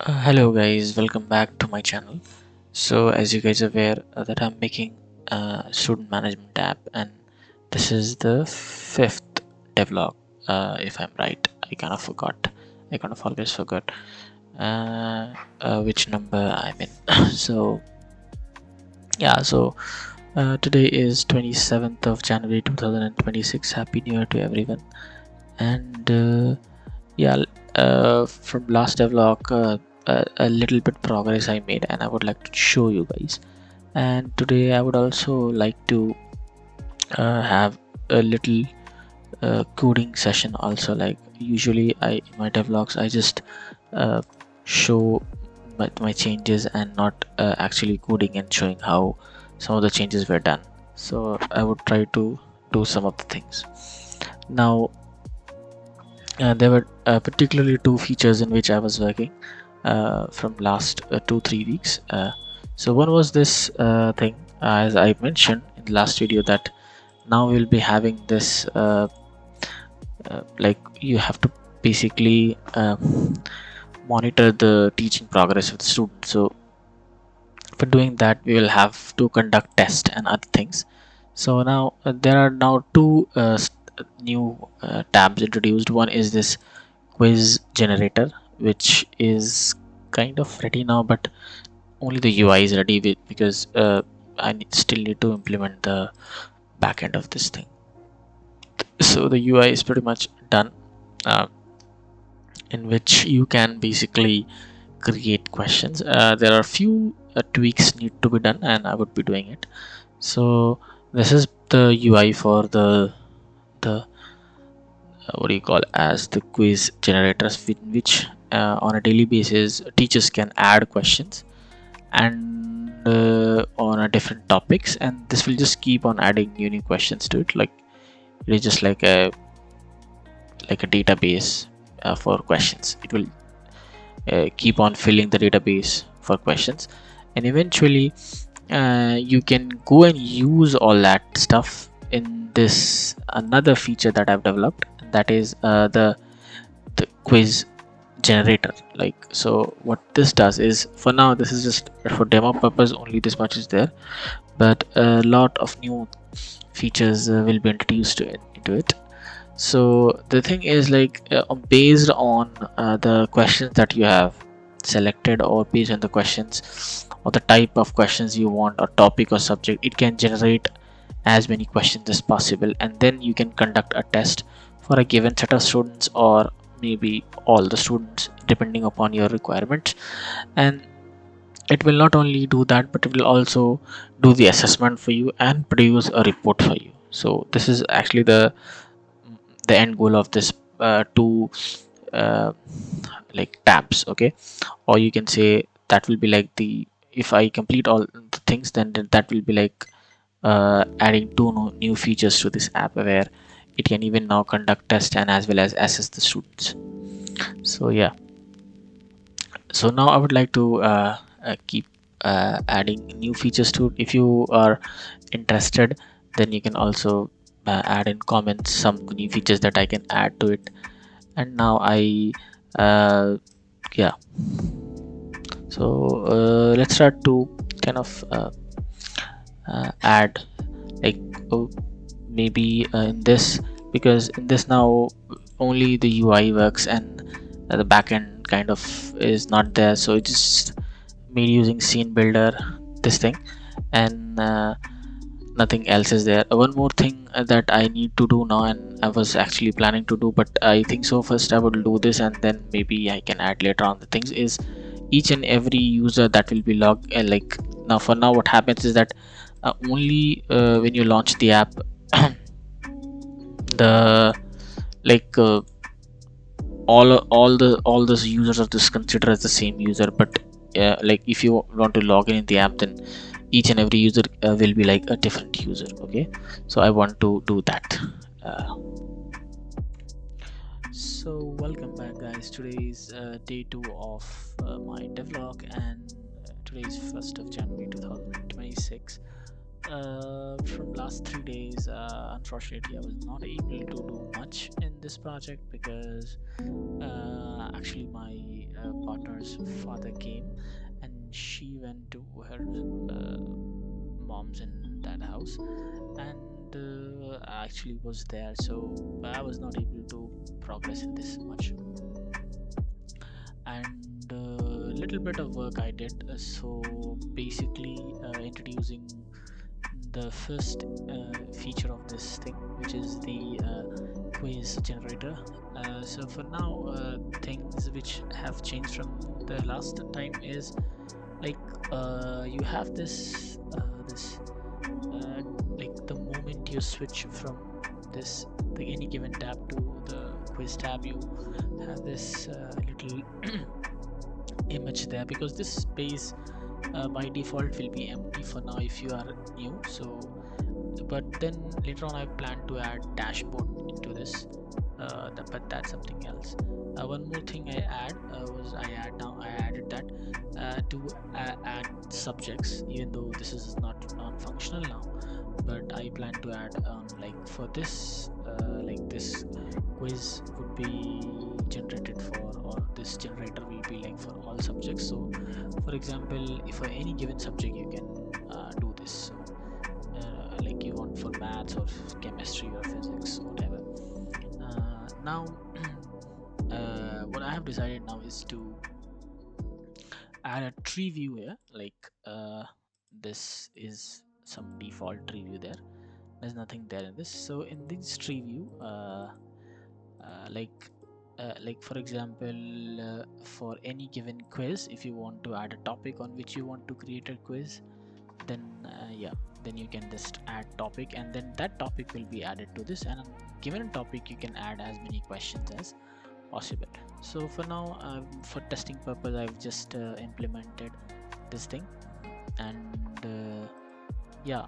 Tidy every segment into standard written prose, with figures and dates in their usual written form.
Hello guys, welcome back to my channel. So as you guys are aware that I'm making a student management app, and this is the fifth devlog, if I'm right. I kind of forgot. I kind of always forgot which number I'm in. So yeah, so today is 27th of January 2026. Happy New Year to everyone. And yeah, from last devlog, a little bit progress I made, and I would like to show you guys. And today I would also like to have a little coding session also. Like usually I in my devlogs I just uh, show my changes and not actually coding and showing how some of the changes were done. So I would try to do some of the things now. There were particularly two features in which I was working from last 2-3 weeks. So one was this thing, as I mentioned in the last video, that now we'll be having this like you have to basically monitor the teaching progress of the student. So for doing that we will have to conduct tests and other things. So now there are now two new tabs introduced. One is this quiz generator, which is kind of ready now, but only the UI is ready because still need to implement the back end of this thing. So the UI is pretty much done, uh, in which you can basically create questions. There are a few tweaks need to be done, and I would be doing it. So this is the UI for the what do you call as the quiz generators, in which on a daily basis teachers can add questions and on a different topics, and this will just keep on adding new questions to it. Like it is just like a database for questions. It will keep on filling the database for questions, and eventually you can go and use all that stuff in this another feature that I've developed, and that is the quiz generator. Like, so what this does is, for now this is just for demo purpose only, this much is there, but a lot of new features will be introduced into it. So the thing is, like, based on the questions that you have selected, or based on the questions or the type of questions you want, or topic or subject, it can generate as many questions as possible, and then you can conduct a test for a given set of students, or maybe all the students depending upon your requirements. And it will not only do that, but it will also do the assessment for you and produce a report for you. So this is actually the end goal of this two uh, like tabs. Okay, or you can say that will be like the, if I complete all the things, then that will be like adding two new features to this app, where it can even now conduct tests and as well as assess the students. So yeah, so now I would like to keep adding new features to it. If you are interested, then you can also add in comments some new features that I can add to it. And now I yeah, so let's start to kind of add, like, oh, maybe in this, because in this now only the UI works, and the backend kind of is not there. So it's just made using scene builder, this thing, and nothing else is there. One more thing that I need to do now, and I was actually planning to do, but I think so first I would do this, and then maybe I can add later on the things, is each and every user that will be logged, like, now for now what happens is that only when you launch the app the, like, all those users of this consider as the same user. But like, if you want to log in the app, then each and every user will be like a different user. Okay, so I want to do that. uh, so welcome back guys. Today is day 2 of my devlog, and today is 1st of January 2026. From last 3 days, unfortunately I was not able to do much in this project, because actually my partner customer's father came, and she went to her mom's in that house, and I actually was there, so I was not able to progress in this much. And little bit of work I did. So basically, introducing the first feature of this thing, which is the quiz generator. So for now, things which have changed from the last time is like you have this like the moment you switch from this the any given tab to the quiz tab, you have this little image there, because this space by default will be empty for now if you are new. So but then later on I plan to add dashboard into this, but that's something else. One more thing I added that to add subjects, even though this is not non-functional now, but I plan to add like for this like this quiz would be generated for, or this generator will be like for all subjects. So for example, if for any given subject you can do this. So like you want for maths or chemistry or physics, whatever. Now what I have decided now is to add a tree view here. Like this is some default tree view there, there's nothing there in this. So in this tree view, like for example, for any given quiz, if you want to add a topic on which you want to create a quiz, then yeah, then you can just add topic, and then that topic will be added to this, and given a topic you can add as many questions as possible. So for now, for testing purpose, I've just implemented this thing. And yeah,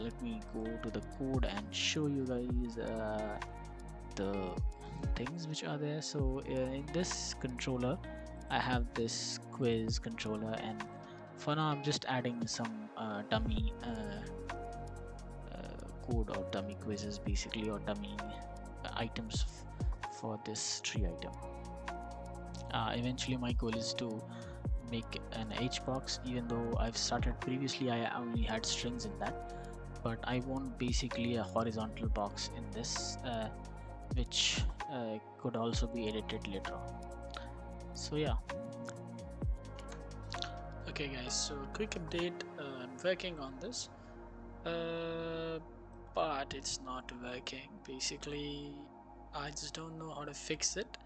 let me go to the code and show you guys the things which are there. So in this controller I have this quiz controller, and for now I'm just adding some dummy code or dummy quizzes basically, or dummy items for this tree item. Eventually my goal is to make an H box, even though I've started previously I only had strings in that, but I want basically a horizontal box in this, which could also be edited later on. So yeah. Okay guys, so quick update, I'm working on this, but it's not working. Basically I just don't know how to fix it.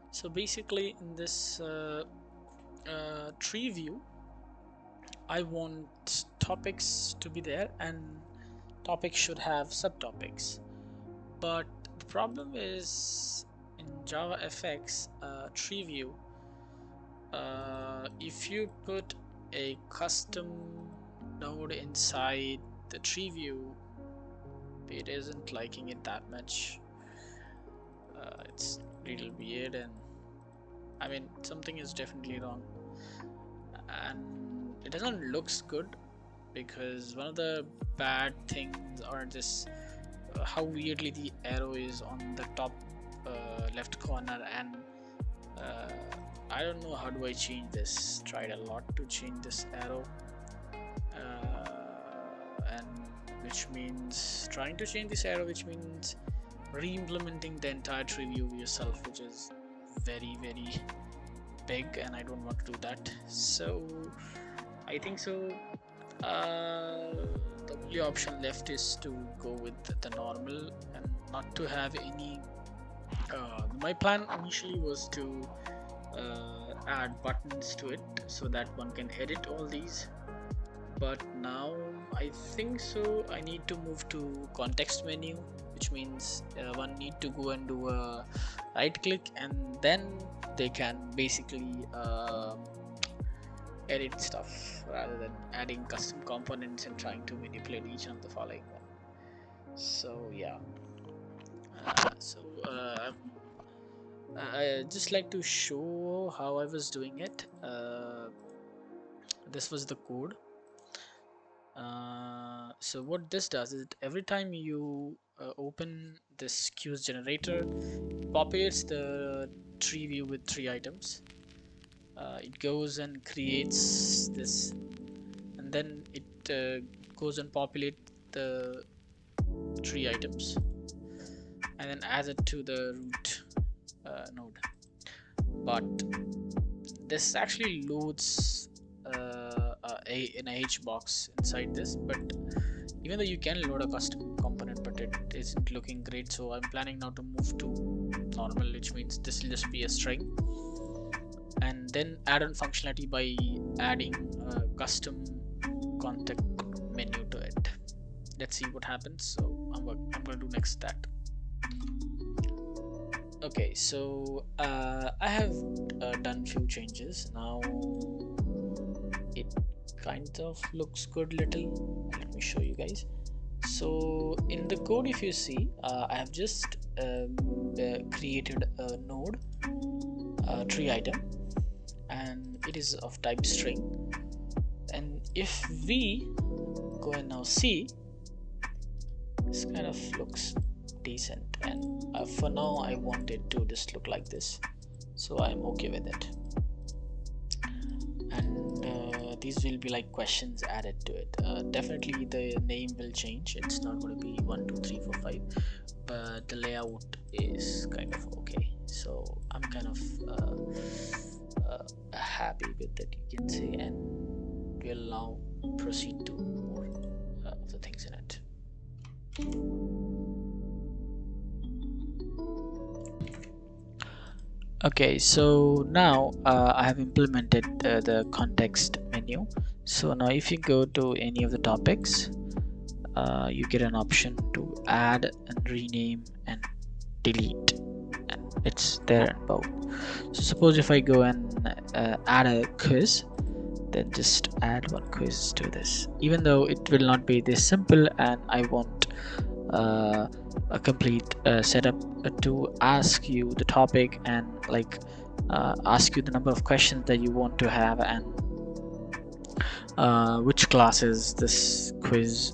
So basically in this tree view, I want topics to be there, and topics should have subtopics. But the problem is in JavaFX tree view, if you put a custom node inside the tree view, it isn't liking it that much. It's a little weird, and I mean something is definitely wrong, and it doesn't looks good, because one of the bad things are this how weirdly the arrow is on the top left corner, and I don't know how do I change this. Tried a lot to change this arrow, and which means trying to change this arrow, which means re-implementing the entire tree view yourself, which is very big, and I don't want to do that. So I think so the only option left is to go with the normal and not to have any my plan initially was to add buttons to it so that one can edit all these, but now I think so I need to move to context menu, which means one need to go and do a right click, and then they can basically edit stuff rather than adding custom components and trying to manipulate each of the following one. So yeah, I just like to show how I was doing it. This was the code. So what this does is every time you open this quiz generator, it populates the tree view with 3 items, it goes and creates this, and then it goes and populate the 3 items and then adds it to the root node. But this actually loads an H box inside this, but even though you can load a custom component, but it isn't looking great, so I'm planning now to move to normal, which means this will just be a string, and then add on functionality by adding a custom contact menu to it. Let's see what happens. So I'm going to do next that. Okay, so I have done few changes now. It kind of looks good little. Let me show you guys. So in the code, if you see, I have just created a node 3 item, and it is of type string. And if we go and now see, this kind of looks decent, and for now I want it to just look like this, so I'm okay with it. And these will be like questions added to it. Definitely the name will change. It's not going to be 1 2 3 4 5, but the layout is kind of okay, so I'm kind of happy with it, you can say, and we'll now proceed to more of the things in it. Okay, so now I have implemented the context menu. So now if you go to any of the topics, you get an option to add and rename and delete, and it's there in both. So suppose if I go and add a quiz, then just add one quiz to this, even though it will not be this simple, and I want a complete setup to ask you the topic and like ask you the number of questions that you want to have, and which classes this quiz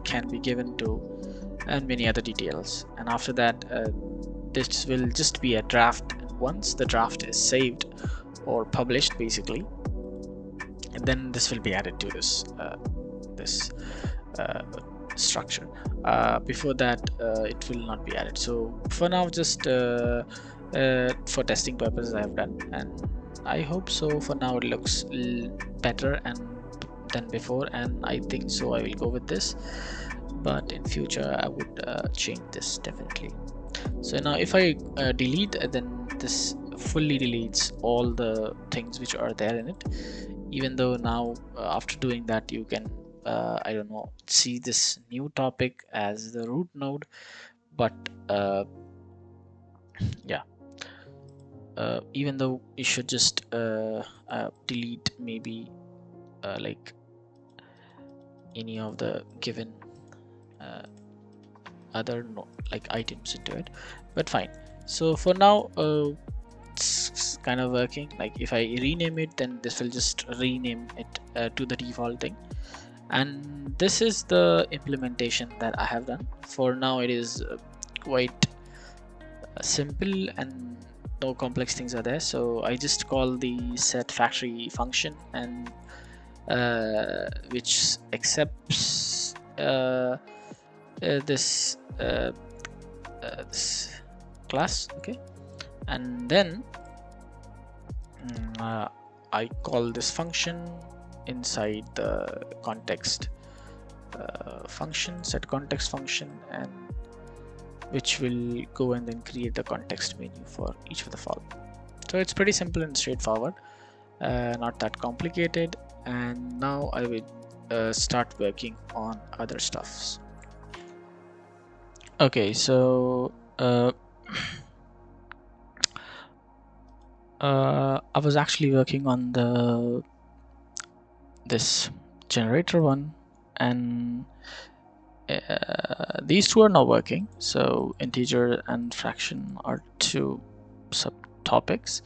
can be given to, and many other details. And after that, this will just be a draft. Once the draft is saved or published basically, and then this will be added to this structure. Before that, it will not be added. So for now, just for testing purposes I have done, and I hope so for now it looks better than before, and I think so I will go with this, but in future I would change this definitely. So now if I delete, then this fully deletes all the things which are there in it, even though now after doing that you can I don't know, see this new topic as the root node, but yeah, even though you should just delete maybe like any of the given other like items into it, but fine. So for now it's kind of working. Like if I rename it, then this will just rename it to the default thing, and this is the implementation that I have done. For now it is quite simple and no complex things are there. So I just call the set factory function, and which accepts this class, okay, and then I call this function inside the context function, set context function, and which will go and then create the context menu for each of the form. So it's pretty simple and straightforward, not that complicated. And now I will start working on other stuffs. Okay, so I was actually working on this generator one, and these two are not working. So integer and fraction are two subtopics.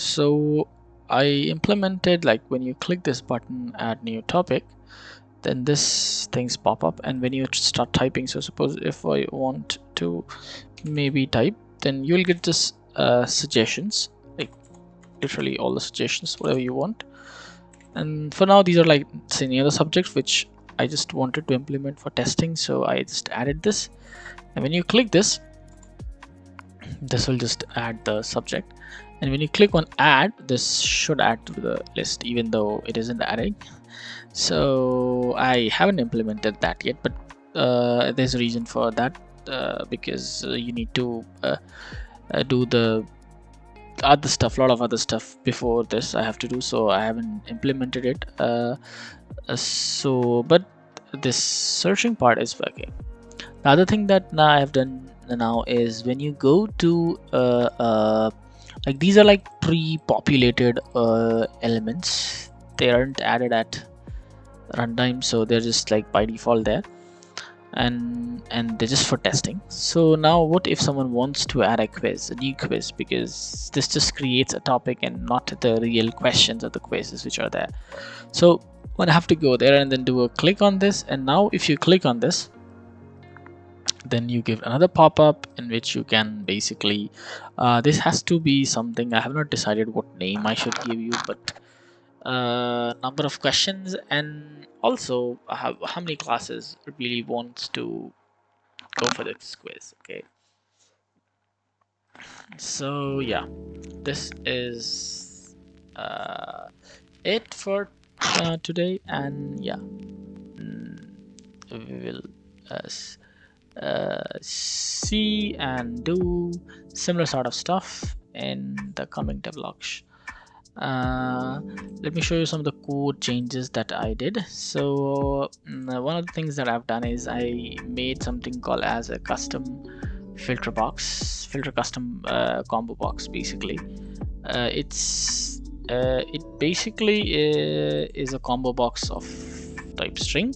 So I implemented, like when you click this button, add new topic, then this things pop up, and when you start typing, so suppose if I want to maybe type, then you'll get this suggestions literally all the suggestions, whatever you want. And for now, these are like any other subjects which I just wanted to implement for testing, so I just added this. And when you click this will just add the subject, and when you click on add, this should add to the list even though it isn't adding. So I haven't implemented that yet, but there's a reason for that, because you need to do the other stuff, a lot of other stuff before this I have to do, so I haven't implemented it. But this searching part is working. The other thing that now I have done now is when you go to like these are like pre-populated elements, they aren't added at runtime, so they're just like by default there, and they're just for testing. So now what if someone wants to add a new quiz, because this just creates a topic and not the real questions or the quizzes which are there. So one have to go there and then do a click on this, and now if you click on this, then you give another pop-up in which you can basically this has to be something, I have not decided what name I should give you, but number of questions, and also how many classes really wants to go for this quiz. Okay, so yeah, this is it for today, and yeah, we will see and do similar sort of stuff in the coming devlogs. Let me show you some of the code changes that I did. So one of the things that I've done is I made something called as a custom filter custom combo box. Basically it basically is a combo box of type string,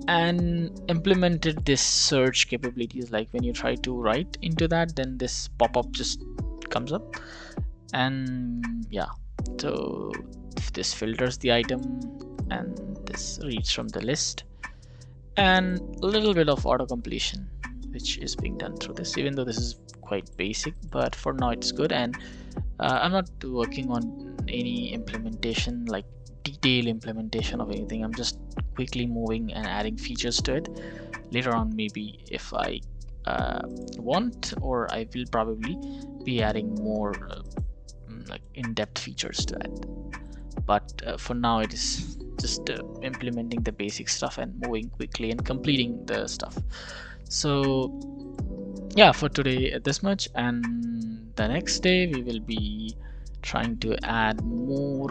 and implemented this search capabilities. Like when you try to write into that, then this pop-up just comes up, and yeah, so this filters the item and this reads from the list, and a little bit of auto completion which is being done through this, even though this is quite basic, but for now it's good. And I'm not working on any implementation, like detailed implementation of anything. I'm just quickly moving and adding features to it. Later on, maybe if I want, or I will probably be adding more like in-depth features to that. But for now it is just implementing the basic stuff and moving quickly and completing the stuff. So yeah, for today this much, and the next day we will be trying to add more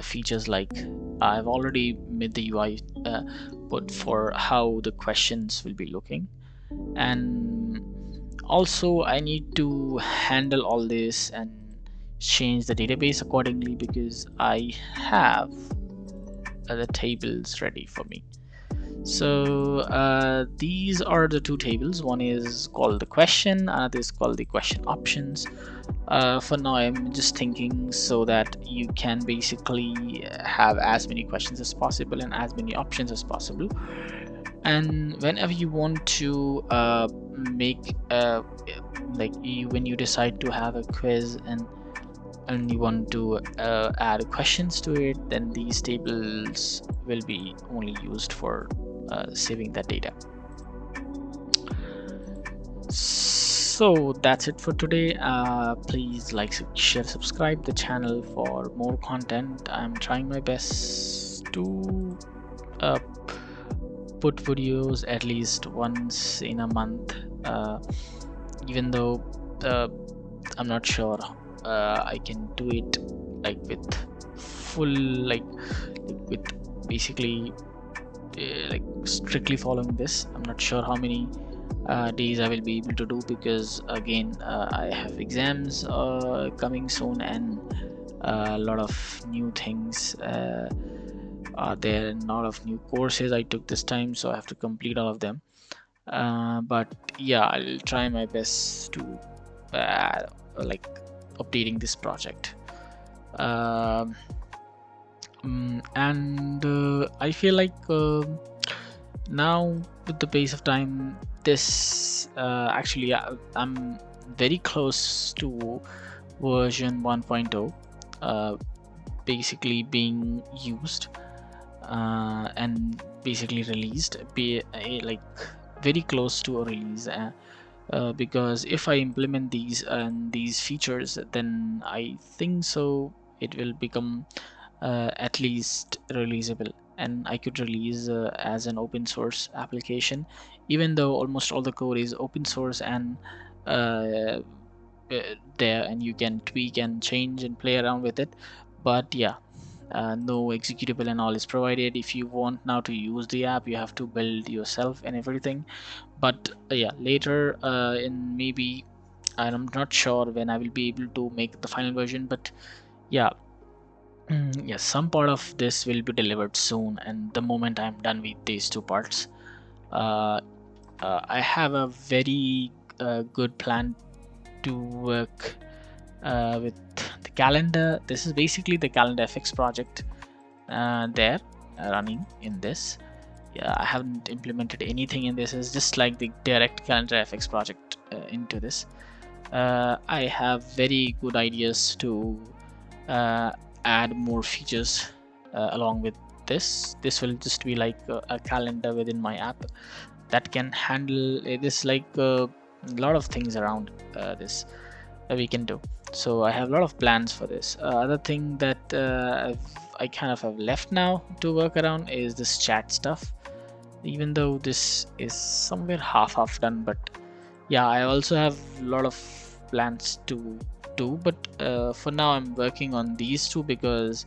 features. Like I've already made the UI put for how the questions will be looking, and also I need to handle all this and change the database accordingly, because I have the tables ready for me. So these are the two tables. One is called the question, another is called the question options. For now I'm just thinking so that you can basically have as many questions as possible and as many options as possible, and whenever you want to make when you decide to have a quiz and you want to add questions to it, then these tables will be only used for saving that data. So that's it for today. Please like, share, subscribe the channel for more content. I'm trying my best to put videos at least once in a month, even though I'm not sure I can do it like with full with basically like strictly following this. I'm not sure how many days I will be able to do, because again I have exams coming soon, and a lot of new things are there, and a lot of new courses I took this time, so I have to complete all of them. But yeah, I'll try my best to like updating this project. And I feel like now with the pace of time, this actually I'm very close to version 1.0 basically being used and basically released, like very close to a release. Because if I implement these features, then I think so it will become at least releasable, and I could release as an open source application, even though almost all the code is open source and uh, there, and you can tweak and change and play around with it. But yeah, no executable and all is provided. If you want now to use the app, you have to build yourself and everything. But yeah, later in maybe, I'm not sure when I will be able to make the final version, but yeah. Yes, some part of this will be delivered soon, and the moment I'm done with these two parts, uh, I have a very good plan to work with the calendar. This is basically the calendar FX project there running in this. Yeah, I haven't implemented anything in this. It's just like the direct calendar FX project into this. I have very good ideas to uh, add more features along with this. This will just be like a calendar within my app that can handle this, like a lot of things around this that we can do. So I have a lot of plans for this. Other thing that I kind of have left now to work around is this chat stuff, even though this is somewhere half done. But yeah, I also have a lot of plans to do, but for now I'm working on these two because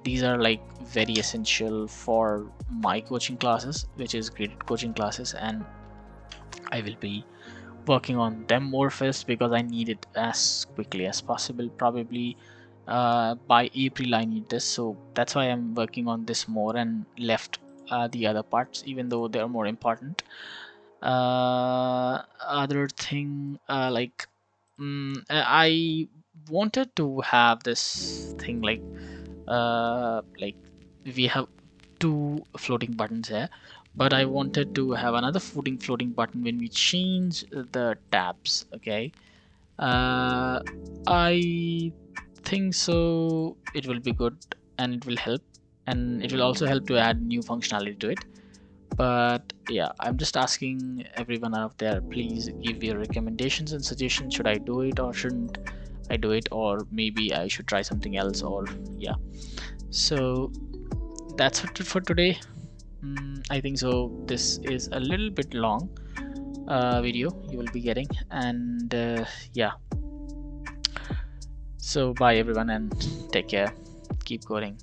these are like very essential for my coaching classes, which is graded coaching classes, and I will be working on them more first because I need it as quickly as possible. Probably by April I need this, so that's why I'm working on this more and left the other parts, even though they're more important. Other thing, I wanted to have this thing like we have two floating buttons here, but I wanted to have another floating button when we change the tabs. Okay, uh, I think so it will be good, and it will help, and it will also help to add new functionality to it. But yeah, I'm just asking everyone out there, please give your recommendations and suggestions. Should I do it or shouldn't I do it, or maybe I should try something else? Or yeah, so that's it for today. I think so this is a little bit long video you will be getting, and yeah, so bye everyone, and take care, keep coding.